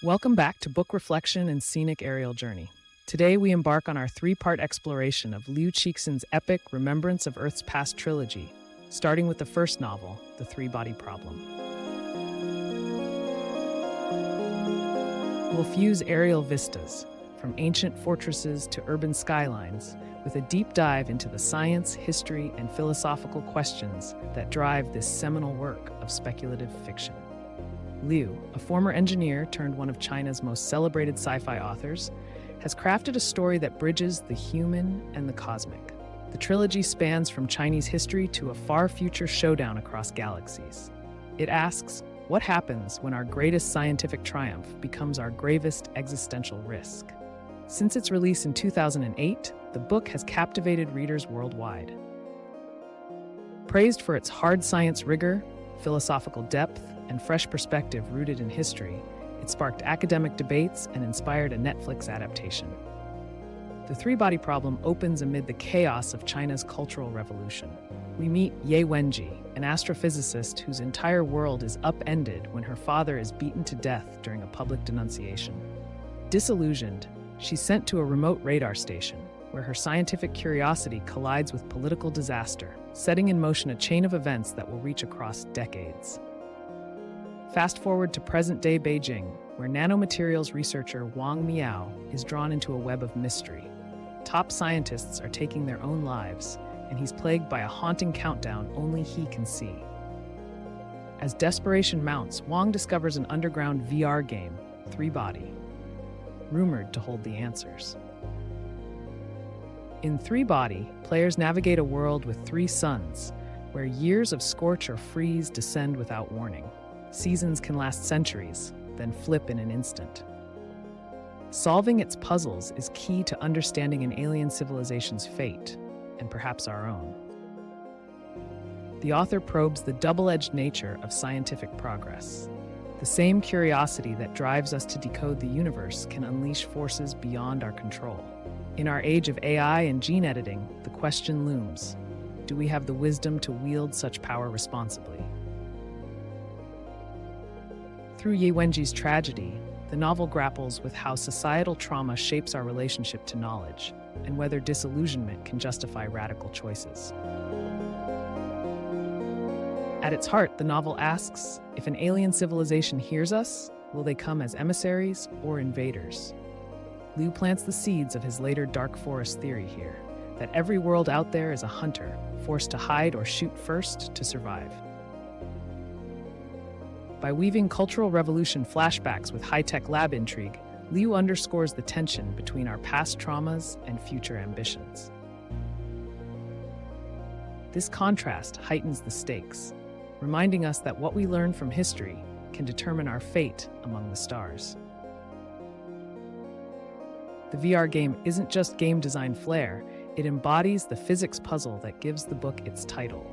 Welcome back to Book Reflection and Scenic Aerial Journey. Today we embark on our three-part exploration of Liu Cixin's epic Remembrance of Earth's Past trilogy, starting with the first novel, The Threebody Problem. We'll fuse aerial vistas, from ancient fortresses to urban skylines, with a deep dive into the science, history, and philosophical questions that drive this seminal work of speculative fiction. Liu, a former engineer turned one of China's most celebrated sci-fi authors, has crafted a story that bridges the human and the cosmic. The trilogy spans from Chinese history to a far future showdown across galaxies. It asks, what happens when our greatest scientific triumph becomes our gravest existential risk? Since its release in 2008, the book has captivated readers worldwide. Praised for its hard science rigor, philosophical depth, and fresh perspective rooted in history, it sparked academic debates and inspired a Netflix adaptation. The Threebody Problem opens amid the chaos of China's Cultural Revolution. We meet Ye Wenji, an astrophysicist whose entire world is upended when her father is beaten to death during a public denunciation. Disillusioned, she's sent to a remote radar station, where her scientific curiosity collides with political disaster, setting in motion a chain of events that will reach across decades. Fast forward to present-day Beijing, where nanomaterials researcher Wang Miao is drawn into a web of mystery. Top scientists are taking their own lives, and he's plagued by a haunting countdown only he can see. As desperation mounts, Wang discovers an underground VR game, Threebody, rumored to hold the answers. In Threebody, players navigate a world with three suns, where years of scorch or freeze descend without warning. Seasons can last centuries, then flip in an instant. Solving its puzzles is key to understanding an alien civilization's fate, and perhaps our own. The author probes the double-edged nature of scientific progress. The same curiosity that drives us to decode the universe can unleash forces beyond our control. In our age of AI and gene editing, the question looms: do we have the wisdom to wield such power responsibly? Through Ye Wenji's tragedy, the novel grapples with how societal trauma shapes our relationship to knowledge, and whether disillusionment can justify radical choices. At its heart, the novel asks, if an alien civilization hears us, will they come as emissaries or invaders? Liu plants the seeds of his later dark forest theory here, that every world out there is a hunter, forced to hide or shoot first to survive. By weaving Cultural Revolution flashbacks with high-tech lab intrigue, Liu underscores the tension between our past traumas and future ambitions. This contrast heightens the stakes, reminding us that what we learn from history can determine our fate among the stars. The VR game isn't just game design flair, it embodies the physics puzzle that gives the book its title.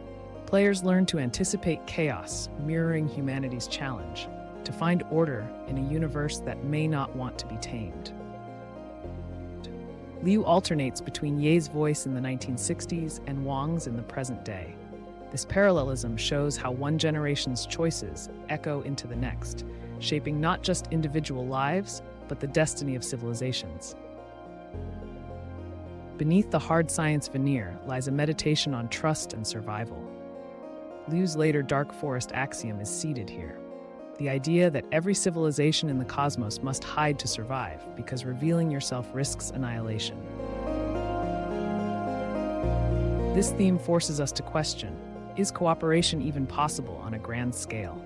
Players learn to anticipate chaos, mirroring humanity's challenge, to find order in a universe that may not want to be tamed. Liu alternates between Ye's voice in the 1960s and Wang's in the present day. This parallelism shows how one generation's choices echo into the next, shaping not just individual lives, but the destiny of civilizations. Beneath the hard science veneer lies a meditation on trust and survival. Liu's later dark forest axiom is seated here. The idea that every civilization in the cosmos must hide to survive, because revealing yourself risks annihilation. This theme forces us to question, is cooperation even possible on a grand scale?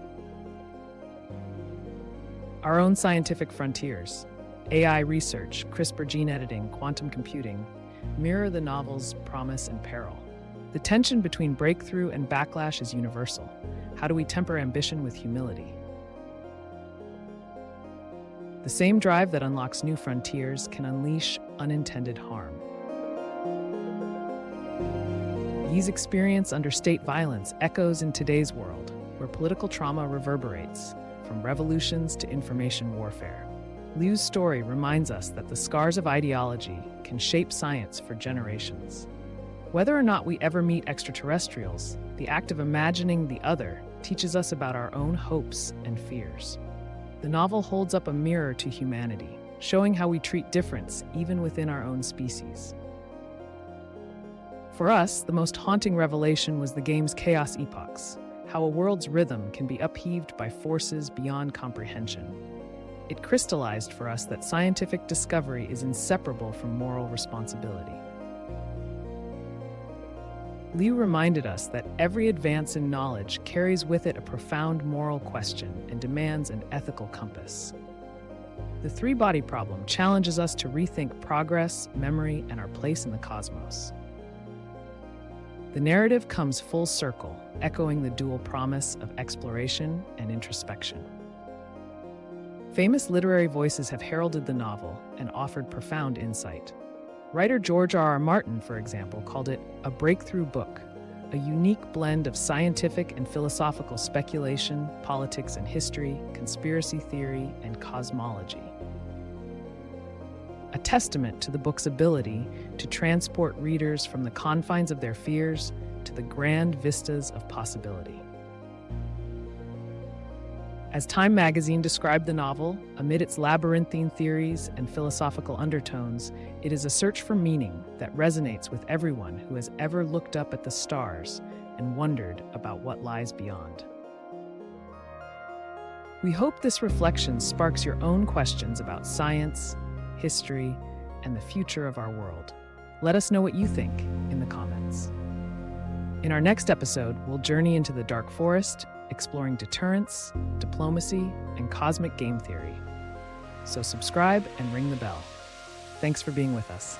Our own scientific frontiers, AI research, CRISPR gene editing, quantum computing, mirror the novel's promise and peril. The tension between breakthrough and backlash is universal. How do we temper ambition with humility? The same drive that unlocks new frontiers can unleash unintended harm. Ye's experience under state violence echoes in today's world, where political trauma reverberates, from revolutions to information warfare. Liu's story reminds us that the scars of ideology can shape science for generations. Whether or not we ever meet extraterrestrials, the act of imagining the other teaches us about our own hopes and fears. The novel holds up a mirror to humanity, showing how we treat difference even within our own species. For us, the most haunting revelation was the game's chaos epochs, how a world's rhythm can be upheaved by forces beyond comprehension. It crystallized for us that scientific discovery is inseparable from moral responsibility. Liu reminded us that every advance in knowledge carries with it a profound moral question and demands an ethical compass. The Threebody problem challenges us to rethink progress, memory, and our place in the cosmos. The narrative comes full circle, echoing the dual promise of exploration and introspection. Famous literary voices have heralded the novel and offered profound insight. Writer George R.R. Martin, for example, called it a breakthrough book, a unique blend of scientific and philosophical speculation, politics and history, conspiracy theory, and cosmology. A testament to the book's ability to transport readers from the confines of their fears to the grand vistas of possibility. As Time magazine described the novel, amid its labyrinthine theories and philosophical undertones, it is a search for meaning that resonates with everyone who has ever looked up at the stars and wondered about what lies beyond. We hope this reflection sparks your own questions about science, history, and the future of our world. Let us know what you think in the comments. In our next episode, we'll journey into the dark forest, exploring deterrence, diplomacy, and cosmic game theory. So subscribe and ring the bell. Thanks for being with us.